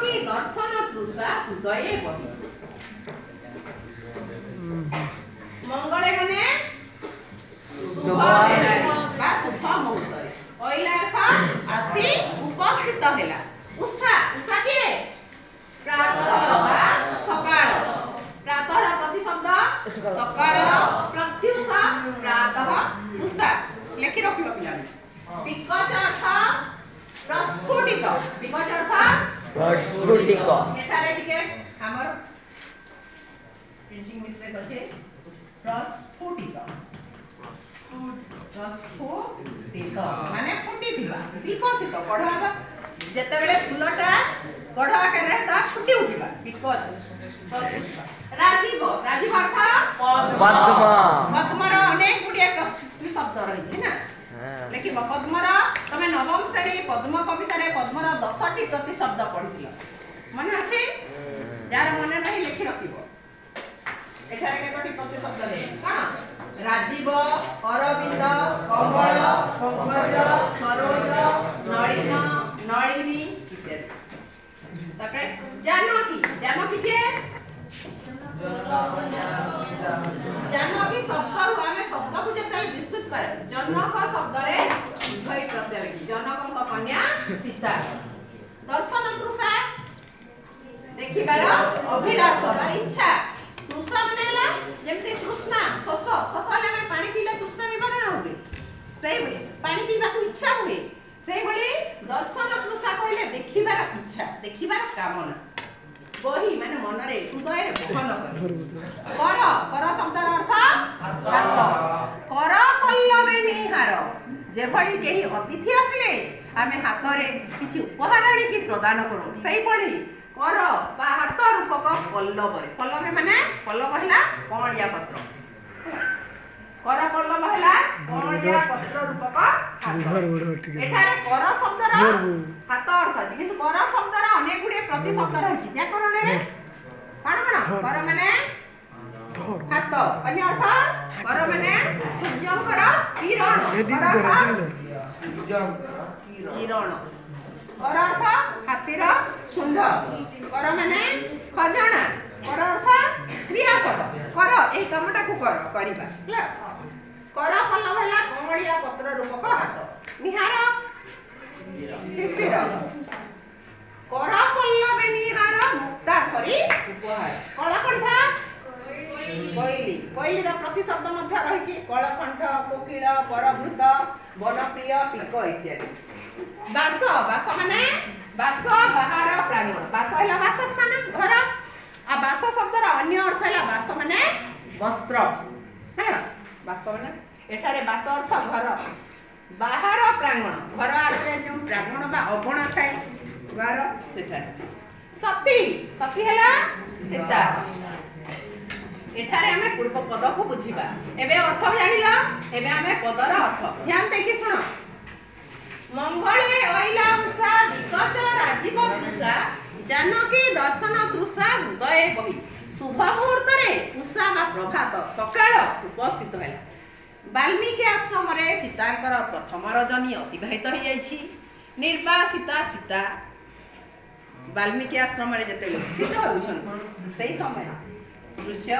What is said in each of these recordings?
କି ଦର୍ଶନ ତୃଷା ହୃଦୟେ ବହି। ମଙ୍ଗଳେ ମାନେ शुभ बा शुभ मुहूर्त पहिला अर्थ आसी उपस्थित होला। उषा उषा के प्रातः बा सकाळ प्रातः प्रतिशब्द सकाळ प्रत्युषा प्रातः उषा लेखि रखिलो पिलानी। विकच अर्थ प्रस्फुटित विकच अर्थ प्रस्फुटित एठारे टिके हमर प्रिंटिंग मिस्टेक अछि प्रस्फुटित प्रस्फुटित माने फुटिथिबा विकसित पढ़ हबा जेतेबेले फुलटा पढ़ आकारे ता फुटी उठिबा विकसित राजीव राजीव अर्थ पद्म पद्मर अनेक गुडिया शब्द रहिछि ना लेकिन पद्मर तमे नवम श्रेणी पद्म कविता रे पद्मर 10टी प्रतिशब्द पढिथिलो मने अछि जार मने नाही लिखि रखिबो। एठारे केतोटी प्रतिशब्द रे कोन राजीव अरविंद कमल पंकज सरोज नलिन नलिनी इत्यादि। तापरे जानकी जानकी के जानकी शब्द आमे शब्द को जेते विस्तृत करे जनक शब्द रे उभय प्रत्यय लगी जनक कन्या सीता। दर्शन तृषा देखिबार अभिलाष बा इच्छा तृषा माने हला जेमते तृष्णा शोष शोषले में पानी पीले तृष्णा निवारण होबे सेही भली पानी पीबा को इच्छा हुए सेही भली दर्शन तृषा कहले देखिबार इच्छा देखिबार कामना बही माने मन रे हृदय रे बहन कर कर शब्दर अर्थ हाथ कर पल्लवे निहार जे भली केही अतिथि आसिले आमे हाथ रे किछि उपहार आनी कि प्रदान करू सेही भली कर बा हाथ रूपक पल्लव रे पल्लव माने पल्लव हला कणिया पत्र कर पल्लव हला कणिया पत्र रूपक हाथ। एठारे कर शब्दर हाथ अर्थ अछि किंतु कर शब्दर अनेक गुडे प्रति शब्द रहिछि व्याकरण रे कोन कोन कर माने हाथ अन्य अर्थ कर माने सूर्यकर किरण किरण कर अर्थ हातीर सुंड कर माने खजाना कर अर्थ क्रियापद कर ए कामटा को कर करिबा कर पल्लव हला कमलिया पत्र रूपक हाथ निहार शिशिर कर पल्लवे निहार मुक्ता धरी उपहार कळकंठ कोइली कोइली रो प्रतिशब्द मध्य रहिछि कळकंठ कोकिल परभूत वनप्रिय पिक इत्यादि। बास बास माने बास बाहर प्रांगण बास हला वासस्थान घर आ बास शब्दर अन्य अर्थ हला बास माने वस्त्र है बास माने एठारे बास अर्थ घर बाहर प्रांगण घर आगे जो प्रांगण बा अगण थाए द्वार सेठा सती सती हला सीता। एठारे हमें पूर्व पद को बुझिबा एबे अर्थ जानिला एबे हमें पदर अर्थ ध्यान देखि सुनो। मंगले ओइला उषा विकच राजीव तृषा जानकी दर्शन तृषा हृदय बही। शुभ मुहूर्त रे उषा बा प्रभात सकाळ उपस्थित होला। वाल्मीकि आश्रम रे सीतांकर प्रथम रजनी अतिबाहित हो जाइछि। निर्वासिता सीता वाल्मीकि आश्रम रे जते स्थित होउछन सेही समय दृश्य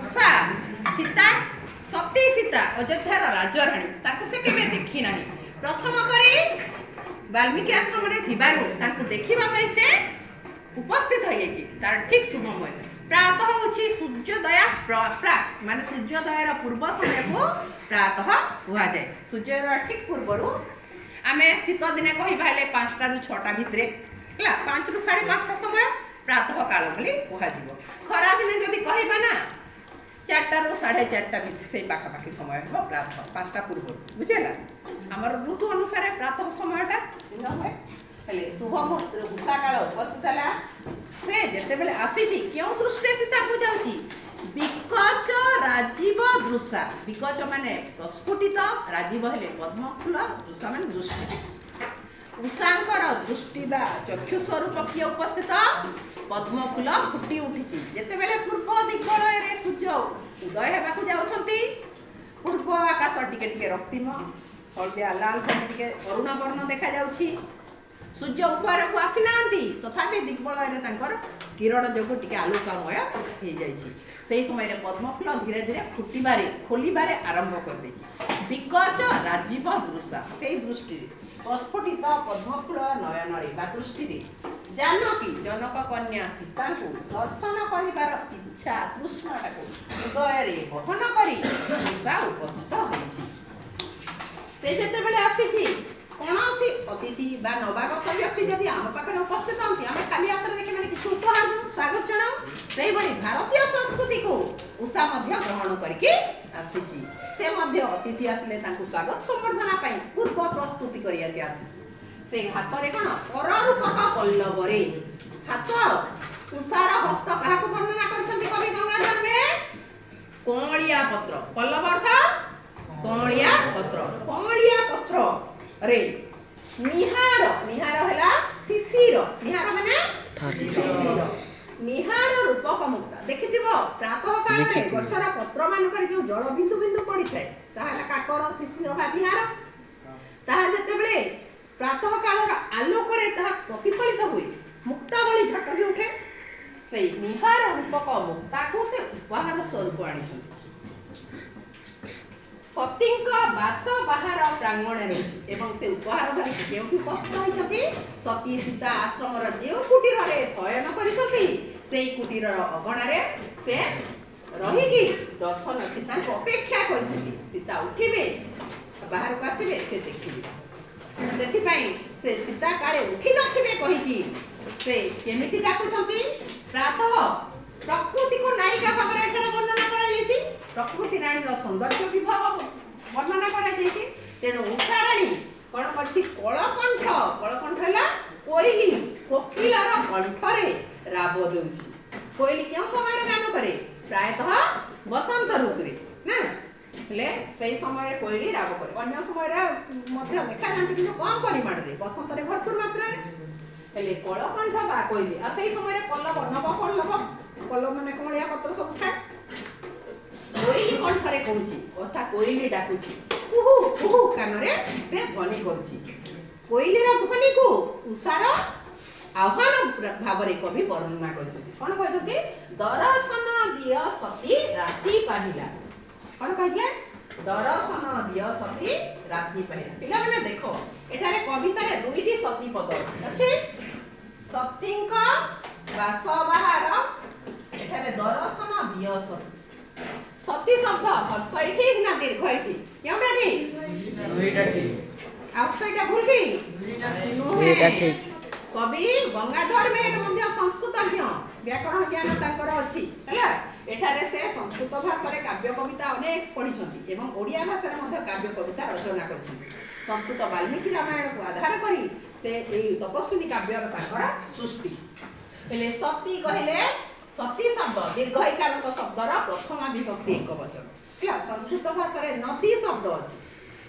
उषा सीता सती सीता अयोध्यार राजराणी ताको से केबे देखि नाही प्रथम करी वाल्मीकि आश्रम रे थिबारु ताको देखिबा पई से उपस्थित होइए कि तार ठीक शुभ समय प्रातः होछि सूर्योदय प्राक माने सूर्योदयर पूर्व समय को प्रातः हुआ जाए। सूर्योदय ठीक पूर्वरु आमे शीत दिने कहिबा हेले 5 टा रु 6 टा भितरे हला 5 रु 5:30 टा समय प्रातः काल बोली कुहा जीवो। खरा दिने जदी कहिबा ना 4 टा रु 4:30 टा भितर सेही पाखा पाखी समय हो प्रातः 5 टा पूर्व बुझेला हमर ऋतु अनुसार प्रातः समयटा न होय हेले शुभ मुहूर्त उषा काल उपस्थित हला से जेते बेले आसीथि केउ दृष्टि सीता को जाउची विकच राजीव दृषा विकच माने प्रस्फुटित राजीव हेले पद्म फूल दृषा माने दृष्टि उषांकर दृष्टि बा चक्षु स्वरूप किए उपस्थित पद्म फूल फुटी उठिछि जेते बेले पूर्व दिगलय रे सूर्य उदय हेबाकू जाउछंती पूर्व आकाश टिके टिके रक्तिम हलदिया लाल टिके अरुण वर्ण देखा जाउछि सूर्य उपहार को आसी नांती ତଥାପି ଦିଗ୍ବଳୟରେ ତାଙ୍କର କିରଣ ଯୋଗୁଁ ଟିକେ ଆଲୋକମୟ ହେଇଯାଇଛି। ସେହି ସମୟରେ ପଦ୍ମଫୁଲ ଧୀରେ ଧୀରେ ଖୋଲିବାରେ ଆରମ୍ଭ କରିଦେଇଛି। ବିକଚ ରାଜୀବ ଦୃଶା, ସେଇ ଦୃଷ୍ଟିରେ ପ୍ରସ୍ଫୁଟିତ ପଦ୍ମଫୁଲ ନୟନରେ ବା ଦୃଷ୍ଟିରେ ଜାନକୀ ଜନକ କନ୍ୟା ସୀତାଙ୍କୁ ଦର୍ଶନ କରିବାର ଇଚ୍ଛା ତୃଷ୍ଣାଟାକୁ ହୃଦୟରେ ବହନ କରି ଉଷା ଉପସ୍ଥିତ ହୋଇଛି। ସେ ଯେତେବେଳେ ଆସିଛି, କୌଣସି ଅତିଥି ବା ନବାଗତ ବ୍ୟକ୍ତି ଯଦି ଆମ ପାଖରେ ଉପସ୍ଥିତ ହୁଅନ୍ତି, ଆମେ ଖାଲି ହାତରେ ଦେଖି ମାନେ କିଛି ଉପହାର ଦେଉ, ସ୍ୱାଗତ ଜଣାଉ। ସେହିଭଳି ଭାରତୀୟ ସଂସ୍କୃତିକୁ ଉଷା ମଧ୍ୟ ଗ୍ରହଣ କରିକି ଆସିଛି। ସେ ମଧ୍ୟ ଅତିଥି ଆସିଲେ ତାଙ୍କୁ ସ୍ୱାଗତ ସମ୍ବର୍ଦ୍ଧନା ପାଇଁ ପୂର୍ବ ପ୍ରସ୍ତୁତି କରିବାକୁ ଆସି ସେ ହାତରେ କ'ଣ ପରରୂପକ ପଲ୍ଲବରେ ହାତ, ଉଷାର ହସ୍ତ କାହାକୁ ବର୍ଣ୍ଣନା କରିଛନ୍ତି କବି ଗଙ୍ଗାଧର ମେହେର? କଅଁଳିଆ ପତ୍ର। ପଲ୍ଲବ ଅର୍ଥ କଅଁଳିଆ ପତ୍ର। କଅଁଳିଆ ପତ୍ରରେ ନିହାର, ନିହାର ହେଲା ଶିଶିର, ନିହାର ମାନେ ଶିଶିର, ନିହାର ରୂପକ ମୁକ୍ତା। ଦେଖିଥିବ ପ୍ରାତଃ କାଳରେ ଗଛର ପତ୍ର ମାନଙ୍କରେ ଯୋଉ ଜଳ ବିନ୍ଦୁ ବିନ୍ଦୁ ପଡିଥାଏ, ତାହା ହେଲା କାକର, ଶିଶିର ବା ନିହାର। ତାହା ଯେତେବେଳେ ପ୍ରାତଃ କାଳର ଆଲୋକରେ ତାହା ପ୍ରତିଫଳିତ ହୁଏ, ମୁକ୍ତା ଭଳି ଝଟକି ଉଠେ। ସେଇ ନିହାର ରୂପକ ମୁକ୍ତାକୁ ସେ ଉପହାର ସ୍ୱରୂପ ଆଣିଛନ୍ତି। ସତୀଙ୍କ ବାସ ବାହାର ପ୍ରାଙ୍ଗଣରେ ରହିଛି ଏବଂ ସେ ଉପହାର ଧରିକି ଯେଉଁଠି ଉପସ୍ଥିତ ହୋଇଛନ୍ତି, ସତୀ ସୀତା ଆଶ୍ରମର ଯେଉଁ କୁଟୀରରେ ଶୟନ କରିଛନ୍ତି, ସେଇ କୁଟୀରର ଅଗଣାରେ ସେ ରହିକି ଦର୍ଶନ ସୀତାଙ୍କୁ ଅପେକ୍ଷା କରିଛନ୍ତି। ସୀତା ଉଠିବେ, ବାହାରକୁ ଆସିବେ, ସେ ଦେଖିବେ। ସେଥିପାଇଁ ସେ ସୀତା କାଳେ ଉଠି ନଥିବେ କହିକି ସେ କେମିତି ଡାକୁଛନ୍ତି? ପ୍ରାତଃ ପ୍ରକୃତିକୁ ନାୟିକା ଭାବରେ ଏଠାରେ ବର୍ଣ୍ଣନା କରାଯାଇଛି। ପ୍ରକୃତି ରାଣୀର ସୌନ୍ଦର୍ଯ୍ୟ ବିଭାଗ ବର୍ଣ୍ଣନା କରାଯାଇଛି। ତେଣୁ ଉଷା ରାଣୀ କ'ଣ କରିଛି? କଳକଣ୍ଠ, କଳକଣ୍ଠ ହେଲା କୋଇଲି, କୋକିଳର କଣ୍ଠରେ ରାବ ଦେଉଛି। କୋଇଲି କେଉଁ ସମୟରେ ଗାନ କରେ? ପ୍ରାୟତଃ ବସନ୍ତ ଋତୁରେ ନା, ହେଲେ ସେଇ ସମୟରେ କୋଇଲି ରାବ କରେ। ଅନ୍ୟ ସମୟରେ ମଧ୍ୟ ଦେଖାଯାନ୍ତି, କିନ୍ତୁ କମ୍ ପରିମାଣରେ, ବସନ୍ତରେ ଭରପୁର ମାତ୍ରାରେ। ହେଲେ କଳକଣ୍ଠ ବା କୋଇଲି, ଆଉ ସେଇ ସମୟରେ ପଲ୍ଲବ, ନବ ପଲ୍ଲବ, ପଲ୍ଲବ ମାନେ କଅଁଳିଆ ପତ୍ର ସବୁ ଥାଏ। କୋଇଲି କଣ୍ଠରେ କହୁଛି, କଥା କୋଇଲି ଡାକୁଛି, କୁହୁ କୁହୁ କାନରେ ସେ ଧ୍ୱନି କରୁଛି। କୋଇଲିର ଧ୍ୱନିକୁ ଉଷାର ଆହ୍ୱାନ ଭାବରେ କବି ବର୍ଣ୍ଣନା କରିଛନ୍ତି। କ'ଣ କହିଛନ୍ତି? ଦର୍ଶନ ଦିଅ ସତୀ ରାତି ପାହିଲା। କ'ଣ କହିଥିଲେ? ଦର୍ଶନ ଦିଅ ସତୀ ରାତି ପାହିଲା। ପିଲାମାନେ ଦେଖ, ଏଠାରେ କବିତାରେ ଦୁଇଟି ସତୀ ପଦ ଅଛି। ସତୀଙ୍କ ବାସ ବାହାର, ଏଠାରେ ଦର୍ଶନ ଦିଅ ସତୀ। ସତୀ ଶବ୍ଦ ହର୍ଷ ଏଠି ନା ଦୀର୍ଘ ଏଠି? କେଉଁଟା ଠିକ? ଆଉ ସେଇଟା ଭୁଲ କି? ନୁହେଁ। କବି ଗଙ୍ଗାଧର ମେହେର ମଧ୍ୟ ସଂସ୍କୃତଜ୍ଞ, ବ୍ୟାକରଣ ଜ୍ଞାନ ତାଙ୍କର ଅଛି ହେଲା। ଏଠାରେ ସେ ସଂସ୍କୃତ ଭାଷାରେ କାବ୍ୟ କବିତା ଅନେକ ପଢିଛନ୍ତି ଏବଂ ଓଡ଼ିଆ ଭାଷାରେ ମଧ୍ୟ କାବ୍ୟ କବିତା ରଚନା କରିଛନ୍ତି। ସଂସ୍କୃତ ବାଲ୍ମୀକି ରାମାୟଣକୁ ଆଧାର କରି ସେ ଏଇ ତପସ୍ୱିନୀ କାବ୍ୟର ତାଙ୍କର ସୃଷ୍ଟି। ହେଲେ ସତୀ କହିଲେ, ସତୀ ଶବ୍ଦ ଦୀର୍ଘ ଇକାରକ ଶବ୍ଦର ପ୍ରଥମା ବିଭକ୍ତି ଏକବଚନ ହେଲା। ସଂସ୍କୃତ ଭାଷାରେ ନଦୀ ଶବ୍ଦ ଅଛି,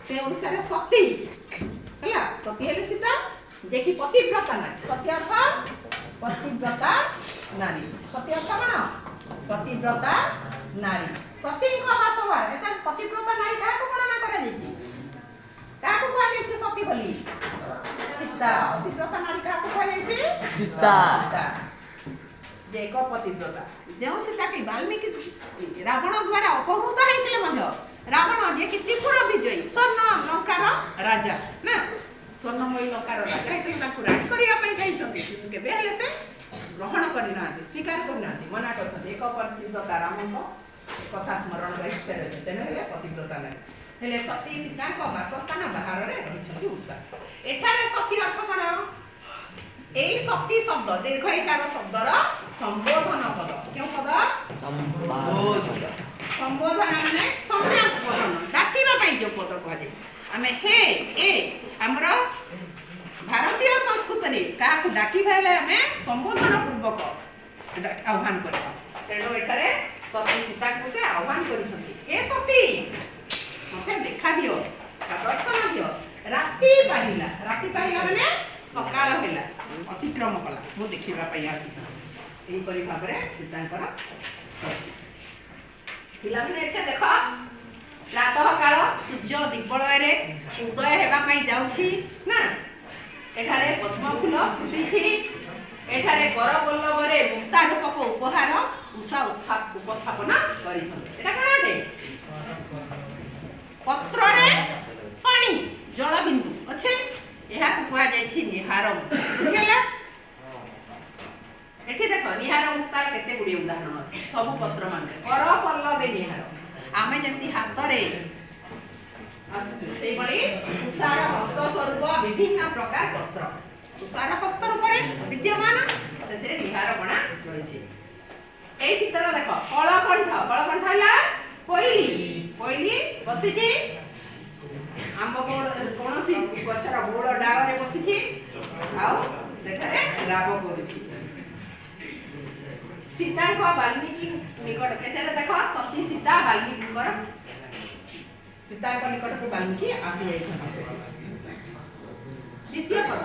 ସେ ଅନୁସାରେ ସତୀ ହେଲା। ସତୀ ହେଲେ ସୀତା, ଯେ କି ପତିବ୍ରତା ନାରୀ। ସତୀ ଅର୍ଥ ପତିବ୍ରତା ନାରୀ। ସତୀ ଅର୍ଥ କ'ଣ? ପତିବ୍ରତା ନାରୀ। ସତୀଙ୍କ ବାସବାର, ଏଠାରେ ପତିବ୍ରତା ନାରୀ କାହାକୁ ଗଣନା କରାଯାଇଛି? କାହାକୁ କୁହାଯାଇଛି ସତୀ ବୋଲି? ସୀତା। ପତିବ୍ରତା ନାରୀ କାହାକୁ କୁହାଯାଇଛି? ସୀତା। ଯେ ଏକ ପତିବ୍ରତା, ଯେଉଁ ସୀତା କି ବାଲ୍ମୀକି ରାବଣ ଦ୍ୱାରା ଅପହୃତ ହେଇଥିଲେ ମଧ୍ୟ, ରାବଣ ଯିଏ କି ତ୍ରିପୁର ବିଜୟୀ, ସ୍ୱର୍ଣ୍ଣ ଲଙ୍କାର ରାଜା ନା, ସ୍ୱର୍ଣ୍ଣମୟୀ ଲଙ୍କାର ରାଜା ହେଇଥିଲେ, ତାଙ୍କୁ ରାଣୀ କରିବା ପାଇଁ ଯାଇଛନ୍ତି, କିନ୍ତୁ କେବେ ହେଲେ ସେ ଗ୍ରହଣ କରିନାହାନ୍ତି, ସ୍ୱୀକାର କରିନାହାନ୍ତି, ମନା କରିଛନ୍ତି। ଏକ ପତିବ୍ରତା ରାମଙ୍କ କଥା ସ୍ମରଣ କରି ସେ ରହିଛନ୍ତି, ତେଣୁ ହେଲେ ପତିବ୍ରତା ନାରୀ। ହେଲେ ସତୀ ସୀତାଙ୍କ ବାସସ୍ଥାନ ବାହାରରେ ରହିଛନ୍ତି ଉଷା। ଏଠାରେ ସତୀ ଅର୍ଥ କ'ଣ? এই শক্তি শব্দ দীর্ঘ ইকার শব্দর সম্বোধন পদ। কেউ পদ? সম্বোধন মানে সম্বোধন, ডাকিবা পাই যে পদ কুহাযাଏ। ଆମେ ହେ ଏ ଆମର ଭାରତୀୟ ସଂସ୍କୃତିରେ କାହାକୁ ଡାକିବା ହେଲେ ଆମେ ସମ୍ବୋଧନ ପୂର୍ବକ ଆହ୍ୱାନ କରିବା। ତେଣୁ ଏଠାରେ ସତୀ ସୀତାଙ୍କୁ ସେ ଆହ୍ୱାନ କରିଛନ୍ତି, ହେ ସତୀ ମତେ ଦେଖା ଦିଅ, ଦର୍ଶନ ଦିଅ। ରାତି ପାହିଲା, ରାତି ପାହିଲା ମାନେ ସକାଳ ହେଲା, ଅତିକ୍ରମ କଲା, ମୁଁ ଦେଖିବା ପାଇଁ ଆସିଛି। ଏହିପରି ଭାବରେ ସୀତାଙ୍କର ପିଲାମାନେ ଏଠି ଦେଖ, ପ୍ରାତଃ କାଳ ସୂର୍ଯ୍ୟ ଦିଗ୍ବଳୟରେ ଉଦୟ ହେବା ପାଇଁ ଯାଉଛି ନା, ଏଠାରେ ପଦ୍ମ ଫୁଲ ଫୁଟିଛି, ଏଠାରେ କରପଲ୍ଲବରେ ମୁକ୍ତାରୂପକ ଉପହାର ଉଷା ଉପସ୍ଥାପନ କରିଛନ୍ତି। ଏଟା କଣ ଅଟେ? ପତ୍ରରେ ପାଣି ଜଳବିନ୍ଦୁ ଅଛି, ଏହାକୁ କୁହାଯାଇଛି ନିହାର ମୁକ୍ତା। ବୁଝିହେଲା? ଏଠି ଦେଖ ନିହାର ମୁକ୍ତାର କେତେ ଗୁଡ଼ିଏ ଉଦାହରଣ ଅଛି ସବୁ ପତ୍ର ମାନଙ୍କରେ। କରପଲ୍ଲବେ ନିହାର, ଆମେ ଯେମିତି ହାତରେ ଆସୁଛୁ ସେଇଭଳି ଉଷାର ହସ୍ତ ସ୍ୱରୂପ ବିଭିନ୍ନ ପ୍ରକାର ପତ୍ର ଉଷାର ହସ୍ତ ରୂପରେ ବିଦ୍ୟମାନ, ସେଥିରେ ନିହାର ବଣା ରହିଛି। এই চিତ୍ର দেখ কলকণ্ঠ, কলকণ্ঠ ହେଲା କୋଇଲି, କୋଇଲି ବସିଛି ଆମ୍ବ କୌଣସି ଗଛର ମୂଳ ଡାଳରେ ବସିଛି ଆଉ ସେଠାରେ ରାବ କରୁଛି। ସୀତାଙ୍କ ବାଲ୍ମୀକି ନିକଟ, କେତେରେ ଦେଖ ସତୀ ସୀତା ବାଲ୍ମୀକିଙ୍କର, ସୀତାଙ୍କ ନିକଟକୁ ବାଲ୍ମୀକି ଆସି ଯାଇଛନ୍ତି। ଦ୍ୱିତୀୟ ପଦ